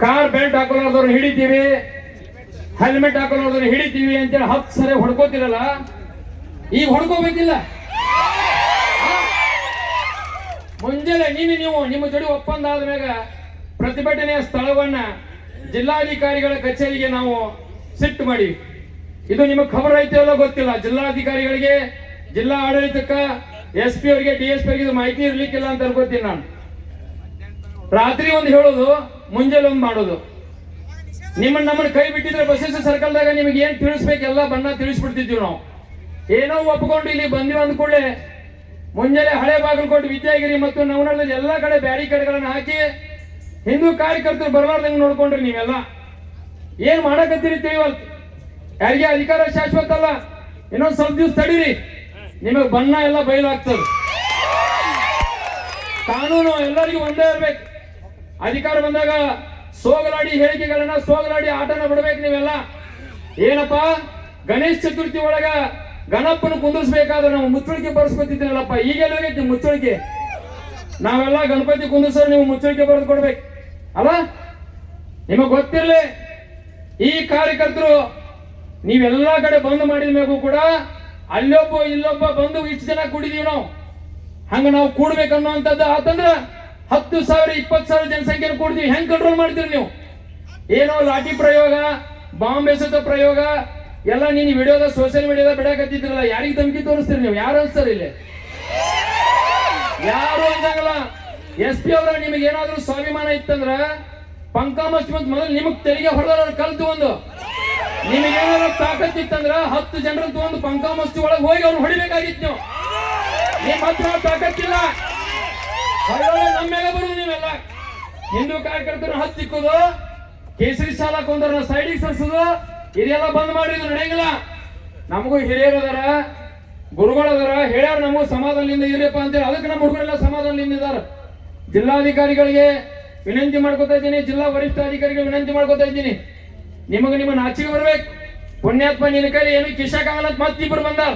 Car belt ಹಾಕೊಳ್ಳೋದವ್ರನ್ನ ಹಿಡಿತೀವಿ, helmet ಹಾಕೊಳ್ಳೋದನ್ನ ಹಿಡಿತೀವಿ ಅಂತೇಳಿ 10 ಸರಿ ಹೊಡ್ಕೋತಿರಲ್ಲ, ಈಗ ಹೊಡ್ಕೋಬೇಕಿಲ್ಲ. ಮುಂಜಾನೆ ನೀವು ನಿಮ್ಮ ಜೋಡಿ ಒಪ್ಪಂದ ಆದ್ಮ್ಯಾಗ ಪ್ರತಿಭಟನೆಯ ಸ್ಥಳವನ್ನ ಜಿಲ್ಲಾಧಿಕಾರಿಗಳ ಕಚೇರಿಗೆ ನಾವು ಶಿಫ್ಟ್ ಮಾಡಿವಿ. ಇದು ನಿಮಗೆ ಖಬರ್ ಐತಿಲ್ಲ ಗೊತ್ತಿಲ್ಲ. ಜಿಲ್ಲಾಧಿಕಾರಿಗಳಿಗೆ, ಜಿಲ್ಲಾ ಆಡಳಿತಕ್ಕ, SP ಅವರಿಗೆ, DSP ಅವರಿಗೆ ಇದು ಮಾಹಿತಿ ಇರ್ಲಿಕ್ಕಿಲ್ಲ ಅಂತ ಅನ್ಕೋತೀನಿ ನಾನು. ರಾತ್ರಿ ಒಂದು ಹೇಳೋದು, ಮುಂಜಾನೆ ಒಂದು ಮಾಡೋದು. ನಮ್ಮನ್ನ ಕೈ ಬಿಟ್ಟಿದ್ರೆ ಬಸವೇಶ್ವರ ಸರ್ಕಲ್ದಾಗ ನಿಮಗೆ ಏನ್ ತಿಳಿಸ್ಬೇಕೆಲ್ಲ ಬಣ್ಣ ತಿಳಿಸ್ಬಿಡ್ತಿದ್ವಿ ನಾವು. ಏನೋ ಒಪ್ಕೊಂಡು ಇಲ್ಲಿ ಬಂದಿವಿ ಅಂದ ಕೂಡಲೇ ಮುಂಜಾನೆ ಹಳೆ ಬಾಗಲಕೋಟೆ, ವಿದ್ಯಾಗಿರಿ ಮತ್ತು ನವನಗರದಲ್ಲಿ ಎಲ್ಲಾ ಕಡೆ ಬ್ಯಾರಿಕೇಡ್ಗಳನ್ನ ಹಾಕಿ ಹಿಂದೂ ಕಾರ್ಯಕರ್ತರು ಬರಲಾರ್ದಂಗೆ ನೋಡ್ಕೊಂಡ್ರಿ. ನೀವೆಲ್ಲ ಏನ್ ಮಾಡಕತ್ತೀರಿ ತಿಳಿವಲ್. ಯಾರಿಗೆ ಅಧಿಕಾರ ಶಾಶ್ವತ ಅಲ್ಲ. ಇನ್ನೊಂದ್ ಸ್ವಲ್ಪ ದಿವಸ ತಡೀರಿ, ನಿಮಗೆ ಬಣ್ಣ ಎಲ್ಲ ಬಯಲಾಗ್ತದೆ. ಕಾನೂನು ಎಲ್ಲರಿಗೂ ಒಂದೇ ಇರ್ಬೇಕು. ಅಧಿಕಾರ ಬಂದಾಗ ಸೋಗಲಾಡಿ ಹೇಳಿಕೆಗಳನ್ನ, ಸೋಗಲಾಡಿ ಆಟನ ಬಿಡ್ಬೇಕು. ನೀವೆಲ್ಲ ಏನಪ್ಪ, ಗಣೇಶ ಚತುರ್ಥಿ ಒಳಗ ಗಣಪನ ಕುಂದಿರ್ಸ್ಬೇಕಾದ್ರೆ ನಾವು ಮುಚ್ಚಳಿಕೆ ಬರ್ಸ್ಕೊತಿದ್ದೀರಲ್ಲಪ್ಪ, ಈಗೆಲ್ಲ ಹೋಗೈತಿ ಮುಚ್ಚಳಿಕೆ. ನಾವೆಲ್ಲ ಗಣಪತಿ ಕುಂದಿರ್ಸೋರು ನೀವು ಮುಚ್ಚಳಿಕೆ ಬರೆದು ಕೊಡ್ಬೇಕು ಅಲ್ಲ. ನಿಮಗ್ ಗೊತ್ತಿರ್ಲಿ, ಈ ಕಾರ್ಯಕರ್ತರು ನೀವೆಲ್ಲಾ ಕಡೆ ಬಂದ್ ಮಾಡಿದ ಮೇಗೂ ಕೂಡ ಅಲ್ಲೊಬ್ಬ ಇಲ್ಲೊಬ್ಬ ಬಂದು ಇಷ್ಟು ಜನ ಕೂಡಿದೀವಿ ನಾವು. ಹಂಗ ನಾವು ಕೂಡ್ಬೇಕನ್ನುವಂಥದ್ದು ಆತಂದ್ರ 10,000 20,000 ಜನಸಂಖ್ಯೆ ಕೂಡ್ತೀವಿ. ಹೆಂಗ್ ಕಂಟ್ರೋಲ್ ಮಾಡ್ತೀರಿ ನೀವು? ಏನೋ ಲಾಠಿ ಪ್ರಯೋಗ, ಬಾಂಬ್ ಎಸೆತ ಪ್ರಯೋಗ ಎಲ್ಲ ನೀನು ವಿಡಿಯೋದ ಸೋಷಿಯಲ್ ಮೀಡಿಯಾದ ಬಿಡಕತ್ತಿದ್ರಲ್ಲ, ಯಾರಿಗೆ ಧಮಕಿ ತೋರಿಸ್ತೀರಿ ನೀವು? ಯಾರು ಅನ್ಸ್ತಾರೆ ಇಲ್ಲಿ? ಯಾರು ಅಂದಂಗಲ್ಲ. SP ಅವರ ನಿಮಗೆ ಏನಾದ್ರೂ ಸ್ವಾಭಿಮಾನ ಇತ್ತಂದ್ರ ಪಂಕಾಮಸ್ತಿ ಮೊದಲು ನಿಮಗ್ ತೆರಿಗೆ ಹೊಡೆದ ಕಲ್ತು ಒಂದು, ನಿಮಗೇನಾದ್ರೂ ತಾಕತ್ ಇತ್ತಂದ್ರ 10 ಜನರ ತಗೊಂಡು ಪಂಕಾಮಸ್ತಿ ಒಳಗೆ ಹೋಗಿ ಅವ್ರು ಹೊಡಿಬೇಕಾಗಿತ್ತು. ನೀವು ನಿಮ್ಮ ಹತ್ರ ತಾಕತ್ತಿಲ್ಲ, ನಮ್ಮ ಮೇಲೆ ಬರುದು. ನೀವೆಲ್ಲ ಹಿಂದೂ ಕಾರ್ಯಕರ್ತರು ಹತ್ತಿಕ್ಕುದು, ಕೇಸರಿ ಶಾಲಾ ಕೊಂದರನ್ನ ಸೈಡಿಗೆ ಸರ್ಸುದು, ಇದೆಲ್ಲ ಬಂದ್ ಮಾಡಿದ್ರು ನಡೆಯಂಗಿಲ್ಲ. ನಮಗೂ ಹಿರಿಯರು ಅದಾರ, ಗುರುಗಳದಾರ, ಹೇಳ್ಯಾರ ನಮಗೂ ಸಮಾಧಾನದಿಂದ ಇರಪ್ಪ ಅಂತೇಳಿ. ಅದಕ್ಕೆ ನಮ್ಮ ಹುಡುಗರೆಲ್ಲ ಸಮಾಧಾನದಿಂದ ಇದಾರ. ಜಿಲ್ಲಾಧಿಕಾರಿಗಳಿಗೆ ವಿನಂತಿ ಮಾಡ್ಕೊತಾ ಇದ್ದೀನಿ, ಜಿಲ್ಲಾ ವರಿಷ್ಠ ಅಧಿಕಾರಿಗಳಿಗೆ ವಿನಂತಿ ಮಾಡ್ಕೊತಾ ಇದ್ದೀನಿ, ನಿಮ್ಮ ನಾಚಿಕೆ ಬರ್ಬೇಕು. ಪುಣ್ಯಾತ್ಮ ನಿನ್ನ ಕೈಲಿ ಏನು ಕಿಶಕ್ಕಾಗಲ್ಲ ಅಂತ ಮತ್ತಿಬ್ಬರು ಬಂದಾರ.